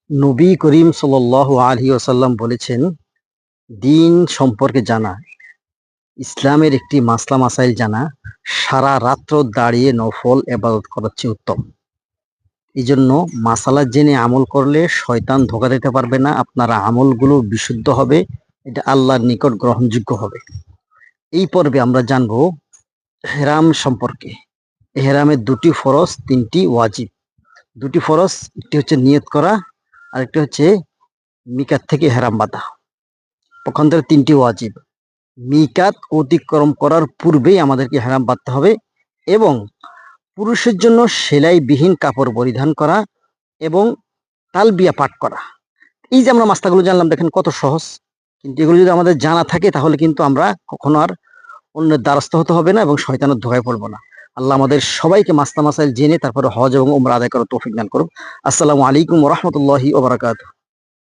নবী করিম সাল্লাল্লাহু আলাইহি ওয়াসাল্লাম বলেছেন, দিন সম্পর্কে জানা, ইসলামের একটি মাসলা মাসাইল জানা, সারা রাত্র দাঁড়িয়ে নফল ইবাদত করার চেয়ে উত্তম। এই জন্য মাসালা জেনে আমল করলে শয়তান ধোঁকা দিতে পারবে না, আপনার আমলগুলো বিশুদ্ধ হবে, এটা আল্লাহর নিকট গ্রহণযোগ্য হবে। এই পর্বে আমরা জানবো হেরাম সম্পর্কে। এহরামের দুটি ফরজ, তিনটি ওয়াজিব। দুটি ফরজ, একটি হচ্ছে নিয়ত করা, আরেকটি হচ্ছে মিকাত থেকে হেরাম বাঁধা। পক্ষান্তরে তিনটি ওয়াজিব। মিকাত অতিক্রম করার পূর্বেই আমাদেরকে হেরাম বাঁধতে হবে এবং পুরুষের জন্য সেলাইবিহীন কাপড় পরিধান করা এবং তালবিয়া পাঠ করা। এই যে আমরা মাসলাগুলো জানলাম, দেখেন কত সহজ, কিন্তু এগুলো যদি আমাদের জানা থাকে তাহলে কিন্তু আমরা কখনো আর অন্যের দ্বারস্থ হতে হবে না এবং শয়তানের ধোঁয়ায় পড়বো না। আল্লাহ আমাদের সবাইকে মাসলা মাসাইল জেনে তারপরে হজ এবং উমরা আদায় করার তৌফিক দান করুক। আসসালামু আলাইকুম ওয়া রাহমাতুল্লাহি ওয়া বারাকাতুহু।